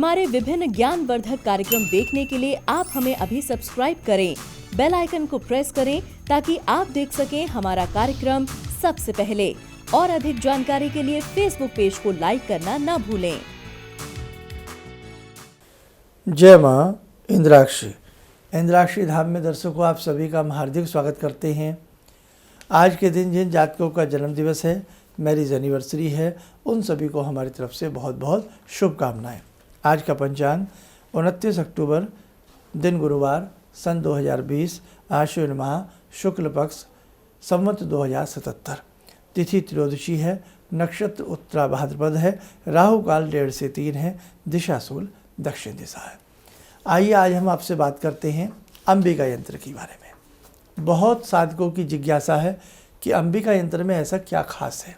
हमारे विभिन्न ज्ञानवर्धक कार्यक्रम देखने के लिए आप हमें अभी सब्सक्राइब करें, बेल आइकन को प्रेस करें ताकि आप देख सकें हमारा कार्यक्रम सबसे पहले। और अधिक जानकारी के लिए फेसबुक पेज को लाइक करना न भूलें। जय माँ इंद्राक्षी। इंद्राक्षी धाम में दर्शकों आप सभी का हम हार्दिक स्वागत करते हैं। आज के दिन जिन जातकों का जन्म दिवस है, मैरिज एनिवर्सरी है, उन सभी को हमारी तरफ से बहुत बहुत शुभकामनाएं। आज का पंचांग 29 अक्टूबर, दिन गुरुवार, सन 2020, आश्विन माह, शुक्ल पक्ष, संवत 2077। तिथि त्रयोदशी है, नक्षत्र उत्तरा भाद्रपद है, राहु काल 1:30 से 3 है, दिशा शूल दक्षिण दिशा है। आइए आज हम आपसे बात करते हैं अंबिका यंत्र के बारे में। बहुत साधकों की जिज्ञासा है कि अंबिका यंत्र में ऐसा क्या खास है।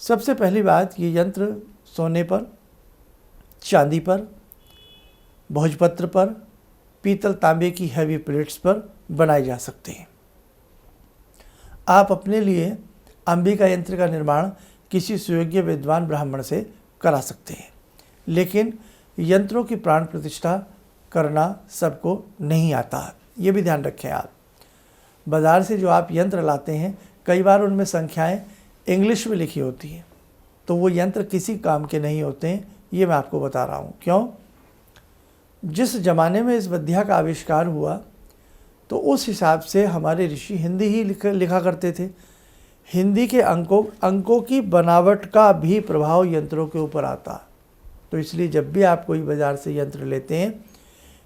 सबसे पहली बात, ये यंत्र सोने पर, चांदी पर, भोजपत्र पर, पीतल तांबे की हैवी प्लेट्स पर बनाए जा सकते हैं। आप अपने लिए अंबिका यंत्र का निर्माण किसी सुयोग्य विद्वान ब्राह्मण से करा सकते हैं, लेकिन यंत्रों की प्राण प्रतिष्ठा करना सबको नहीं आता है, ये भी ध्यान रखें आप। बाज़ार से जो आप यंत्र लाते हैं, कई बार उनमें संख्याएं इंग्लिश में लिखी होती हैं, तो वो यंत्र किसी काम के नहीं होते हैं। ये मैं आपको बता रहा हूँ क्यों। जिस ज़माने में इस विद्या का आविष्कार हुआ, तो उस हिसाब से हमारे ऋषि हिंदी ही लिखा करते थे। हिंदी के अंकों की बनावट का भी प्रभाव यंत्रों के ऊपर आता। तो इसलिए जब भी आप कोई बाज़ार से यंत्र लेते हैं,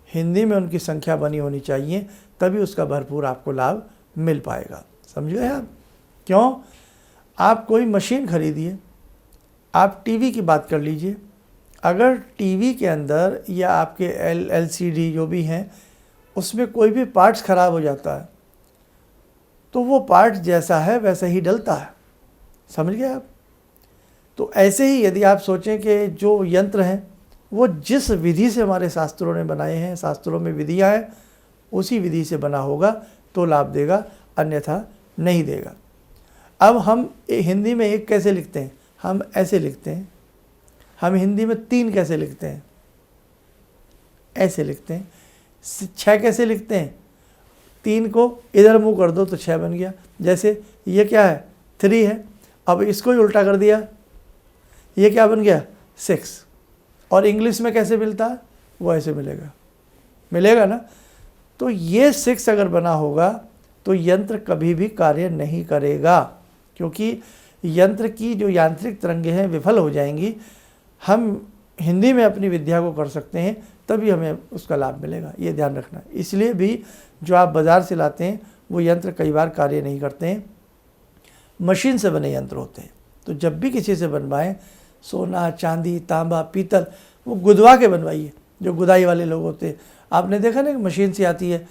हिंदी में उनकी संख्या बनी होनी चाहिए, तभी उसका भरपूर आपको लाभ मिल पाएगा। समझ गए आप क्यों। आप कोई मशीन खरीदिए, आप टीवी की बात कर लीजिए, अगर टीवी के अंदर या आपके LCD जो भी हैं, उसमें कोई भी पार्ट्स ख़राब हो जाता है, तो वो पार्ट जैसा है वैसा ही डलता है। समझ गए आप। तो ऐसे ही यदि आप सोचें कि जो यंत्र हैं वो जिस विधि से हमारे शास्त्रों ने बनाए हैं, शास्त्रों में विधियाँ हैं, उसी विधि से बना होगा तो लाभ देगा, अन्यथा नहीं देगा। अब हम हिंदी में 1 कैसे लिखते हैं, हम ऐसे लिखते हैं। हम हिंदी में 3 कैसे लिखते हैं, ऐसे लिखते हैं। 6 कैसे लिखते हैं, 3 को इधर मुंह कर दो तो 6 बन गया। जैसे ये क्या है, 3 है, अब इसको ही उल्टा कर दिया, ये क्या बन गया, 6। और इंग्लिश में कैसे मिलता है, वो ऐसे मिलेगा ना। तो ये 6 अगर बना होगा तो यंत्र कभी भी कार्य नहीं करेगा, क्योंकि यंत्र की जो यांत्रिक तरंगें हैं विफल हो जाएंगी। हम हिंदी में अपनी विद्या को कर सकते हैं, तभी हमें उसका लाभ मिलेगा, ये ध्यान रखना। इसलिए भी जो आप बाज़ार से लाते हैं वो यंत्र कई बार कार्य नहीं करते हैं, मशीन से बने यंत्र होते हैं। तो जब भी किसी से बनवाएं, सोना, चांदी, तांबा, पीतल, वो गुदवा के बनवाइए। जो गुदाई वाले लोग होते हैं, आपने देखा ना, मशीन से आती है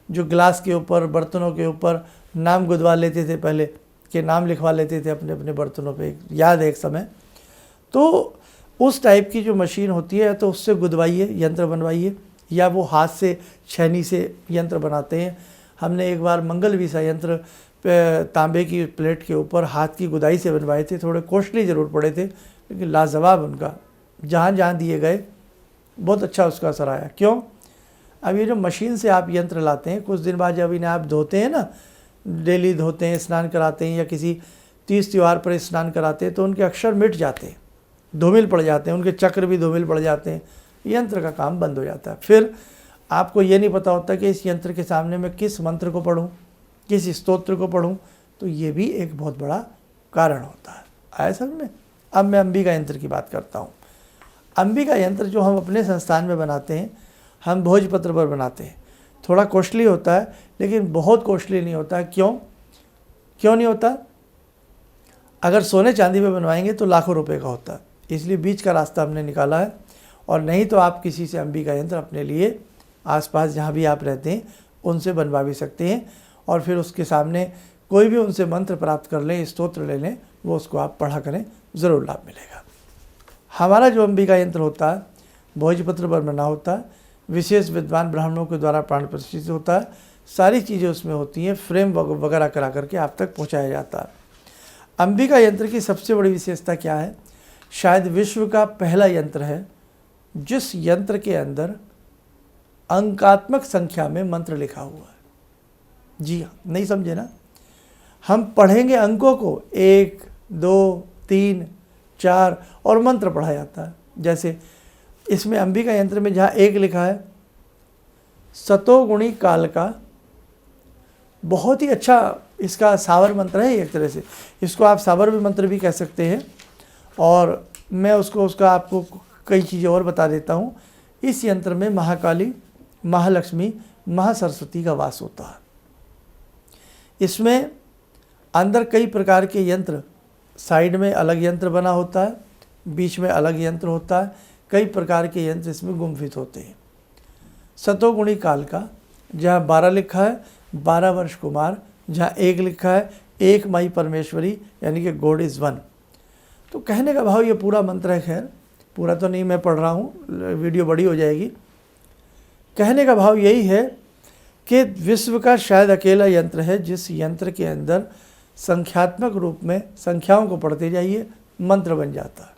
जो ग्लास के ऊपर, बर्तनों के ऊपर नाम गुदवा लेते थे, पहले के नाम लिखवा लेते थे अपने अपने बर्तनों पे, याद है एक समय। तो उस टाइप की जो मशीन होती है, तो उससे गुदवाइए, यंत्र बनवाइए, या वो हाथ से छेनी से यंत्र बनाते हैं। हमने एक बार मंगल विषा यंत्र तांबे की प्लेट के ऊपर हाथ की गुदाई से बनवाए थे। थोड़े कॉस्टली ज़रूर पड़े थे, लेकिन लाजवाब उनका, जहाँ जहाँ दिए गए बहुत अच्छा उसका असर आया। क्यों, अब ये जो मशीन से आप यंत्र लाते हैं, कुछ दिन बाद जब इन्हें आप धोते हैं ना, डेली धोते हैं, स्नान कराते हैं, या किसी तीज त्यौहार पर स्नान कराते हैं, तो उनके अक्षर मिट जाते हैं, धूमिल पड़ जाते हैं, उनके चक्र भी धूमिल पड़ जाते हैं, यंत्र का काम बंद हो जाता है। फिर आपको ये नहीं पता होता कि इस यंत्र के सामने मैं किस मंत्र को पढ़ूं, किस स्तोत्र को पढ़ूं, तो ये भी एक बहुत बड़ा कारण होता है। आया समझ में। अब मैं अंबिका यंत्र की बात करता हूँ। अंबिका यंत्र जो हम अपने संस्थान में बनाते हैं, हम भोजपत्र पर बनाते हैं। थोड़ा कॉस्टली होता है, लेकिन बहुत कॉस्टली नहीं होता है। क्यों नहीं होता। अगर सोने चांदी पे बनवाएंगे तो लाखों रुपए का होता है, इसलिए बीच का रास्ता हमने निकाला है। और नहीं तो आप किसी से अंबिका यंत्र अपने लिए आसपास जहाँ भी आप रहते हैं उनसे बनवा भी सकते हैं, और फिर उसके सामने कोई भी उनसे मंत्र प्राप्त कर लें, स्तोत्र ले लें, वो उसको आप पढ़ा करें, ज़रूर लाभ मिलेगा। हमारा जो अंबिका यंत्र होता है भोजपत्र पर बना होता है, विशेष विद्वान ब्राह्मणों के द्वारा प्राण प्रतिष्ठित होता है। सारी चीज़ें उसमें होती हैं, फ्रेम वगैरह करा करके आप तक पहुंचाया जाता है। अंबिका यंत्र की सबसे बड़ी विशेषता क्या है, शायद विश्व का पहला यंत्र है जिस यंत्र के अंदर अंकात्मक संख्या में मंत्र लिखा हुआ है। जी हाँ, नहीं समझे ना? हम पढ़ेंगे अंकों को 1, 2, 3, 4 और मंत्र पढ़ा जाता है। जैसे इसमें अंबिका यंत्र में जहाँ 1 लिखा है, सतोगुणी काल का, बहुत ही अच्छा इसका सावर मंत्र है एक तरह से। इसको आप सावर भी मंत्र भी कह सकते हैं। और मैं उसका आपको कई चीज़ें और बता देता हूँ। इस यंत्र में महाकाली, महालक्ष्मी, महासरस्वती का वास होता है। इसमें अंदर कई प्रकार के यंत्र, साइड में अलग यंत्र बना होता है, बीच में अलग यंत्र होता है, कई प्रकार के यंत्र इसमें गुम्फित होते हैं। सतोगुणी काल का जहाँ 12 लिखा है, 12 वर्ष कुमार, जहाँ 1 लिखा है, 1 माई परमेश्वरी, यानी कि गॉड इज़ वन। तो कहने का भाव ये पूरा मंत्र है, खैर पूरा तो नहीं मैं पढ़ रहा हूँ, वीडियो बड़ी हो जाएगी। कहने का भाव यही है कि विश्व का शायद अकेला यंत्र है जिस यंत्र के अंदर संख्यात्मक रूप में संख्याओं को पढ़ते जाइए, मंत्र बन जाता है।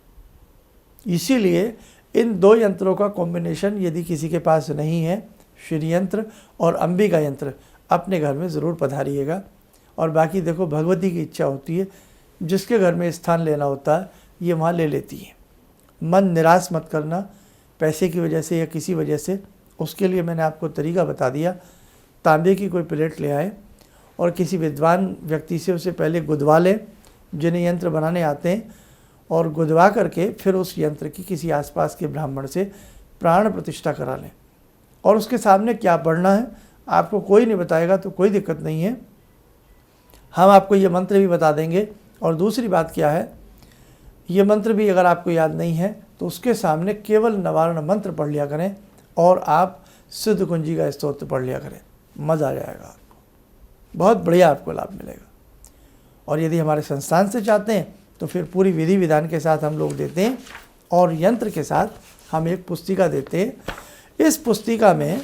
इसीलिए इन 2 यंत्रों का कॉम्बिनेशन यदि किसी के पास नहीं है, श्री यंत्र और अंबिका यंत्र, अपने घर में ज़रूर पधारिएगा। और बाकी देखो, भगवती की इच्छा होती है, जिसके घर में स्थान लेना होता है ये वहाँ ले लेती है। मन निराश मत करना पैसे की वजह से या किसी वजह से। उसके लिए मैंने आपको तरीका बता दिया। तांबे की कोई प्लेट ले आए और किसी विद्वान व्यक्ति से उसे पहले गुदवा लें, जिन्हें यंत्र बनाने आते हैं, और गुदवा करके फिर उस यंत्र की किसी आसपास के ब्राह्मण से प्राण प्रतिष्ठा करा लें। और उसके सामने क्या पढ़ना है आपको कोई नहीं बताएगा, तो कोई दिक्कत नहीं है, हम आपको ये मंत्र भी बता देंगे। और दूसरी बात क्या है, ये मंत्र भी अगर आपको याद नहीं है तो उसके सामने केवल निवारण मंत्र पढ़ लिया करें और आप सिद्ध कुंजी का स्तोत्र पढ़ लिया करें। मज़ा आ जाएगा आपको, बहुत बढ़िया आपको लाभ मिलेगा। और यदि हमारे संस्थान से चाहते हैं तो फिर पूरी विधि विधान के साथ हम लोग देते हैं, और यंत्र के साथ हम एक पुस्तिका देते हैं। इस पुस्तिका में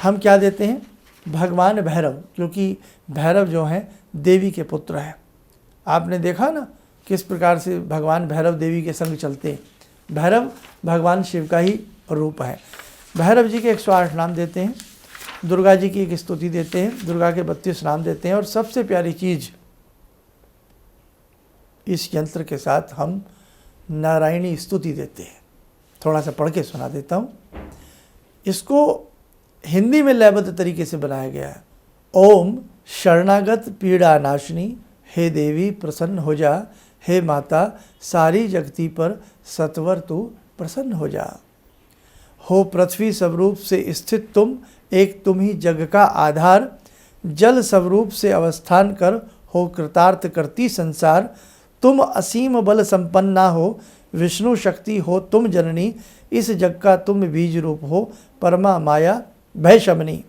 हम क्या देते हैं, भगवान भैरव, क्योंकि भैरव जो हैं देवी के पुत्र हैं। आपने देखा ना किस प्रकार से भगवान भैरव देवी के संग चलते हैं। भैरव भगवान शिव का ही रूप है। भैरव जी के 108 नाम देते हैं, दुर्गा जी की एक स्तुति देते हैं, दुर्गा के 32 नाम देते हैं, और सबसे प्यारी चीज़, इस यंत्र के साथ हम नारायणी स्तुति देते हैं। थोड़ा सा पढ़ के सुना देता हूँ। इसको हिंदी में लयबद्ध तरीके से बनाया गया है। ओम शरणागत पीड़ा नाशनी, हे देवी प्रसन्न हो जा, हे माता सारी जगती पर सत्वर तू प्रसन्न हो जा। हो पृथ्वी स्वरूप से स्थित तुम, एक तुम ही जग का आधार, जल स्वरूप से अवस्थान कर, हो कृतार्थ करती संसार। तुम असीम बल संपन्ना हो, विष्णु शक्ति हो तुम जननी, इस जग का तुम बीज रूप हो, परमा माया भय शमनी।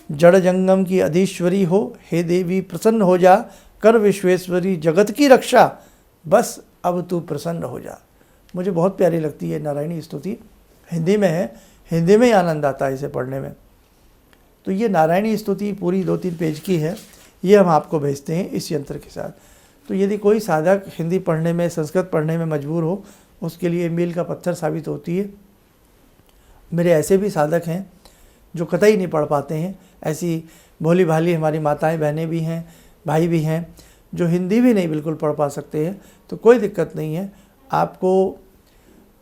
जड़ जंगम की अधीश्वरी हो, हे देवी प्रसन्न हो जा, कर विश्वेश्वरी जगत की रक्षा, बस अब तू प्रसन्न हो जा। मुझे बहुत प्यारी लगती है नारायणी स्तुति। हिंदी में है, हिंदी में ही आनंद आता है इसे पढ़ने में। तो ये नारायणी स्तुति पूरी 2-3 पेज की है, ये हम आपको भेजते हैं इस यंत्र के साथ। तो यदि कोई साधक हिंदी पढ़ने में, संस्कृत पढ़ने में मजबूर हो, उसके लिए मील का पत्थर साबित होती है। मेरे ऐसे भी साधक हैं जो कतई नहीं पढ़ पाते हैं। ऐसी भोली भाली हमारी माताएं बहनें भी हैं, भाई भी हैं जो हिंदी भी नहीं बिल्कुल पढ़ पा सकते हैं। तो कोई दिक्कत नहीं है, आपको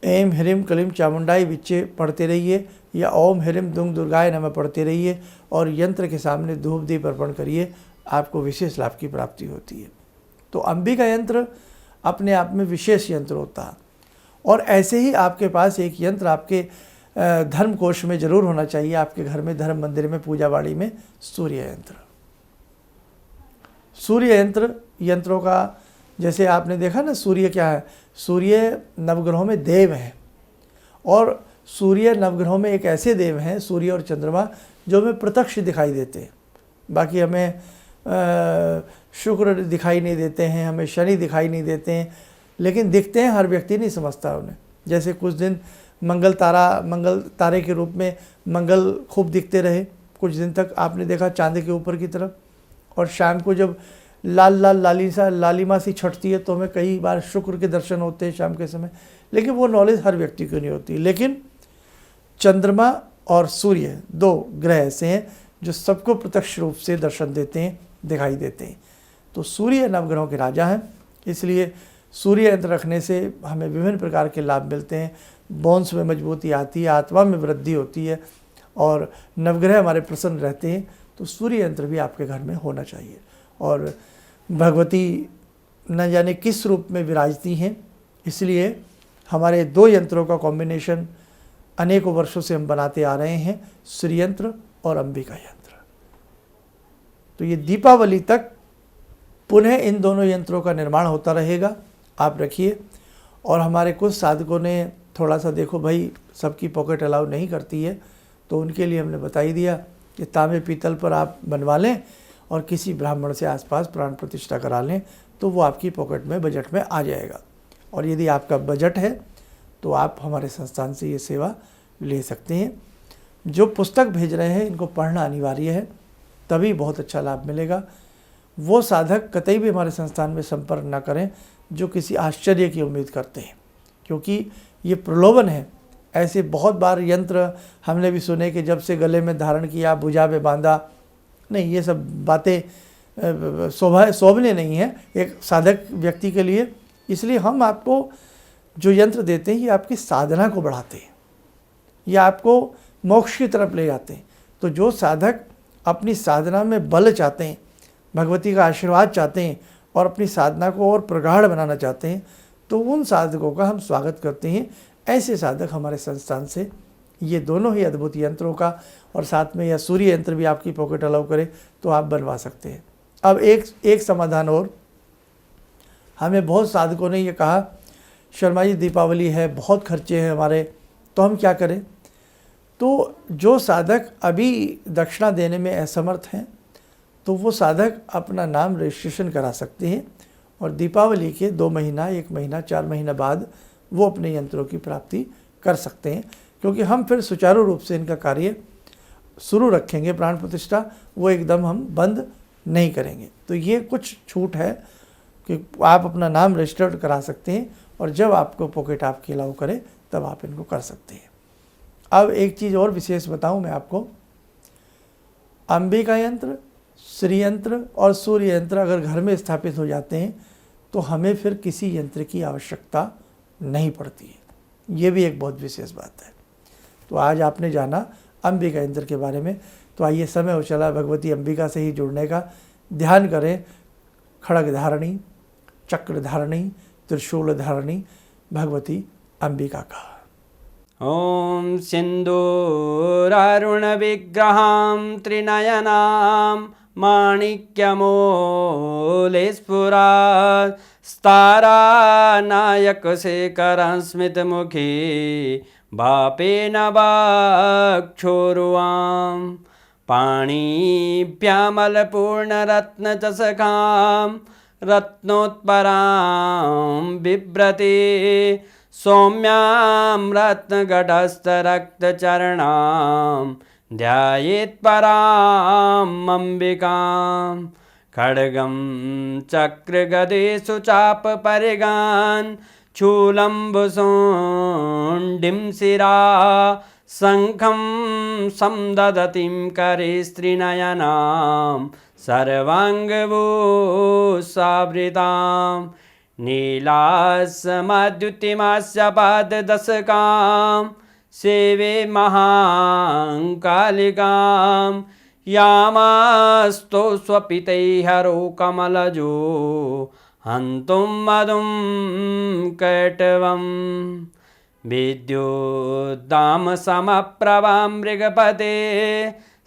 एम ह्रीम क्लीम चामुंडाई बिच्चे पढ़ते रहिए, या ओम ह्रीम दुंग दुर्गाय नमः पढ़ते रहिए, और यंत्र के सामने धूप दीप अर्पण करिए, आपको विशेष लाभ की प्राप्ति होती है। तो अंबिका यंत्र अपने आप में विशेष यंत्र होता है। और ऐसे ही आपके पास एक यंत्र आपके धर्म कोश में जरूर होना चाहिए, आपके घर में, धर्म मंदिर में, पूजावाड़ी में, सूर्य यंत्र। सूर्य यंत्र, यंत्रों का जैसे आपने देखा ना, सूर्य क्या है, सूर्य नवग्रहों में देव है, और सूर्य नवग्रहों में एक ऐसे देव हैं, सूर्य और चंद्रमा, जो हमें प्रत्यक्ष दिखाई देते हैं। बाकी हमें शुक्र दिखाई नहीं देते हैं, हमें शनि दिखाई नहीं देते हैं, लेकिन दिखते हैं, हर व्यक्ति नहीं समझता उन्हें। जैसे कुछ दिन मंगल तारे के रूप में मंगल खूब दिखते रहे कुछ दिन तक, आपने देखा चांद के ऊपर की तरफ, और शाम को जब लाल लाल लालिमा सी छटती है तो हमें कई बार शुक्र के दर्शन होते हैं शाम के समय, लेकिन वो नॉलेज हर व्यक्ति को नहीं होती। लेकिन चंद्रमा और सूर्य 2 ग्रह ऐसे हैं जो सबको प्रत्यक्ष रूप से दर्शन देते हैं, दिखाई देते हैं। तो सूर्य नवग्रहों के राजा हैं, इसलिए सूर्य यंत्र रखने से हमें विभिन्न प्रकार के लाभ मिलते हैं। बोन्स में मजबूती आती है, आत्मा में वृद्धि होती है और नवग्रह हमारे प्रसन्न रहते हैं। तो सूर्य यंत्र भी आपके घर में होना चाहिए। और भगवती न जाने किस रूप में विराजती हैं, इसलिए हमारे 2 यंत्रों का कॉम्बिनेशन अनेकों वर्षों से हम बनाते आ रहे हैं, श्री यंत्र और अंबिका यंत्र। तो ये दीपावली तक पुनः इन दोनों यंत्रों का निर्माण होता रहेगा, आप रखिए। और हमारे कुछ साधकों ने थोड़ा सा देखो भाई सबकी पॉकेट अलाउ नहीं करती है, तो उनके लिए हमने बता ही दिया कि तांबे पीतल पर आप बनवा लें और किसी ब्राह्मण से आसपास प्राण प्रतिष्ठा करा लें, तो वो आपकी पॉकेट में बजट में आ जाएगा। और यदि आपका बजट है तो आप हमारे संस्थान से ये सेवा ले सकते हैं। जो पुस्तक भेज रहे हैं इनको पढ़ना अनिवार्य है, तभी बहुत अच्छा लाभ मिलेगा। वो साधक कतई भी हमारे संस्थान में संपर्क ना करें जो किसी आश्चर्य की उम्मीद करते हैं, क्योंकि ये प्रलोभन है। ऐसे बहुत बार यंत्र हमने भी सुने कि जब से गले में धारण किया भुजा में बांधा, नहीं, ये सब बातें शोभनीय नहीं है एक साधक व्यक्ति के लिए। इसलिए हम आपको जो यंत्र देते हैं ये आपकी साधना को बढ़ाते हैं, ये आपको मोक्ष की तरफ ले जाते हैं। तो जो साधक अपनी साधना में बल चाहते हैं, भगवती का आशीर्वाद चाहते हैं और अपनी साधना को और प्रगाढ़ बनाना चाहते हैं, तो उन साधकों का हम स्वागत करते हैं। ऐसे साधक हमारे संस्थान से ये दोनों ही अद्भुत यंत्रों का और साथ में यह सूर्य यंत्र भी आपकी पॉकेट अलाउ करे तो आप बनवा सकते हैं। अब एक समाधान और, हमें बहुत साधकों ने ये कहा शर्मा जी दीपावली है, बहुत खर्चे हैं हमारे, तो हम क्या करें। तो जो साधक अभी दक्षिणा देने में असमर्थ हैं तो वो साधक अपना नाम रजिस्ट्रेशन करा सकते हैं और दीपावली के 2 महीना, 1 महीना, 4 महीना बाद वो अपने यंत्रों की प्राप्ति कर सकते हैं, क्योंकि हम फिर सुचारू रूप से इनका कार्य शुरू रखेंगे। प्राण प्रतिष्ठा वो एकदम हम बंद नहीं करेंगे। तो ये कुछ छूट है कि आप अपना नाम रजिस्टर्ड करा सकते हैं और जब आपको पॉकेट आपकी अलाउ करे तब आप इनको कर सकते हैं। अब एक चीज़ और विशेष बताऊं मैं आपको, अंबिका यंत्र, श्री यंत्र और सूर्य यंत्र अगर घर में स्थापित हो जाते हैं तो हमें फिर किसी यंत्र की आवश्यकता नहीं पड़ती है। ये भी एक बहुत विशेष बात है। तो आज आपने जाना अंबिका यंत्र के बारे में। तो आइए समय हो चला भगवती अंबिका से ही जुड़ने का। ध्यान करें खड़ग धारणी, चक्र धारणी, त्रिशूल धारणी भगवती अंबिका का। ॐ सिन्दूरारुणविग्रहां त्रिनयनां माणिक्यमूलस्फुरात् स्तारानायकशेखरं स्मितमुखी भापेन वक्षोरुवां पाणिभ्यामलपूर्णरत्नचषकां रत्नोत्परां बिभ्रति सौम्यां रत्नगटस्थरक्तचरणां ध्यायेत् पराम् अम्बिकां खड्गं चक्रगदेषु चापपरिगान् शूलम्बुशोण्डिं शिरा शङ्खं संदधतीं करे स्त्रीनयनां सर्वाङ्गभूषावृतां नीलासमद्युतिमास्य पाददशकां सेवे महाकालिकां यामास्तो स्वपितैहरो कमलजो हन्तुं मधुं कैटवं विद्युद्दामसमप्रभां मृगपते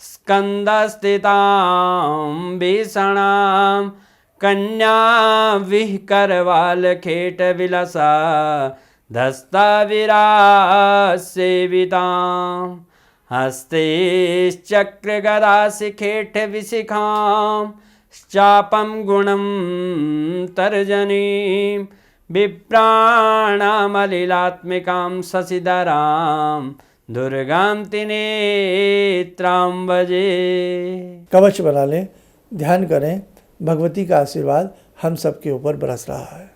स्कन्दस्थितां भीषणां कन्या विहकरवालखेटविलसा धस्ताविरासेवितां हस्तैश्चक्रगदाशिखेटविशिखां चापं गुणं तर्जनीं विप्राणामलिलात्मिकां शशिधरां दुर्गां त्रिनेत्रां भजे। कवच बना लें, ध्यान करें, भगवती का आशीर्वाद हम सबके ऊपर बरस रहा है।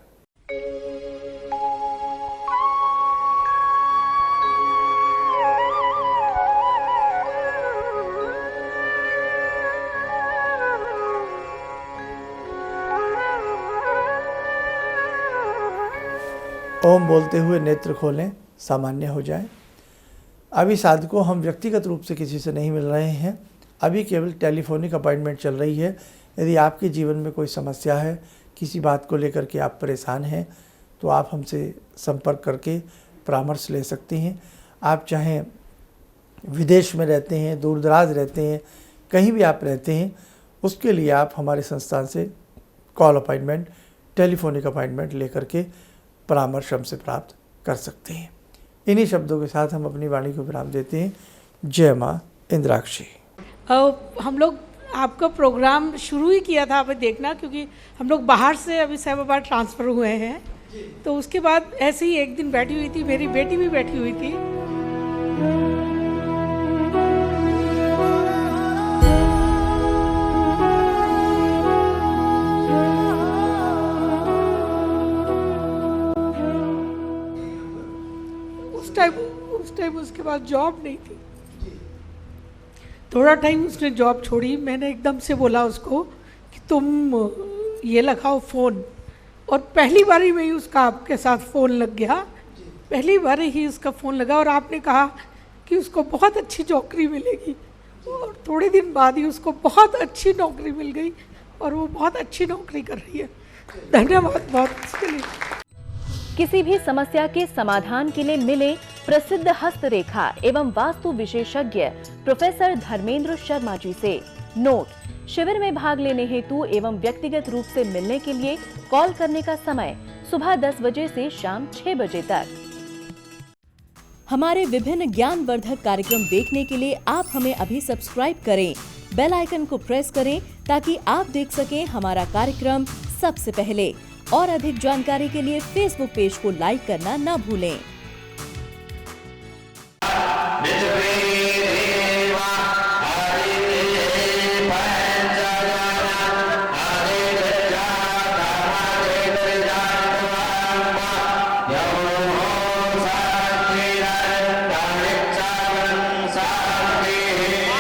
ओम बोलते हुए नेत्र खोलें, सामान्य हो जाएं। अभी साधकों हम व्यक्तिगत रूप से किसी से नहीं मिल रहे हैं, अभी केवल टेलीफोनिक अपॉइंटमेंट चल रही है। यदि आपके जीवन में कोई समस्या है, किसी बात को लेकर के आप परेशान हैं, तो आप हमसे संपर्क करके परामर्श ले सकते हैं। आप चाहें विदेश में रहते हैं, दूर दराज रहते हैं, कहीं भी आप रहते हैं, उसके लिए आप हमारे संस्थान से कॉल अपॉइंटमेंट, टेलीफोनिक अपॉइंटमेंट लेकर के परामर्श हमसे प्राप्त कर सकते हैं। इन्हीं शब्दों के साथ हम अपनी वाणी को विराम देते हैं। जय माँ इंद्राक्षी। हम लोग आपका प्रोग्राम शुरू ही किया था अभी देखना, क्योंकि हम लोग बाहर से अभी सहबाबाद ट्रांसफ़र हुए हैं, तो उसके बाद ऐसे ही एक दिन बैठी हुई थी, मेरी बेटी भी बैठी हुई थी। उस टाइम उसके पास जॉब नहीं थी। थोड़ा टाइम उसने जॉब छोड़ी, मैंने एकदम से बोला उसको कि तुम ये लगाओ फ़ोन, और पहली बार ही में ही उसका आपके साथ फ़ोन लग गया। पहली बार ही उसका फ़ोन लगा और आपने कहा कि उसको बहुत अच्छी नौकरी मिलेगी, और थोड़े दिन बाद ही उसको बहुत अच्छी नौकरी मिल गई और वो बहुत अच्छी नौकरी कर रही है। धन्यवाद बहुत उसके लिए। किसी भी समस्या के समाधान के लिए मिले प्रसिद्ध हस्तरेखा एवं वास्तु विशेषज्ञ प्रोफेसर धर्मेंद्र शर्मा जी से। नोट: शिविर में भाग लेने हेतु एवं व्यक्तिगत रूप से मिलने के लिए कॉल करने का समय सुबह 10 बजे से शाम 6 बजे तक। हमारे विभिन्न ज्ञानवर्धक कार्यक्रम देखने के लिए आप हमें अभी सब्सक्राइब करें, बेल आइकन को प्रेस करें ताकि आप देख सकें हमारा कार्यक्रम सबसे पहले। और अधिक जानकारी के लिए फेसबुक पेज को लाइक करना न भूलें।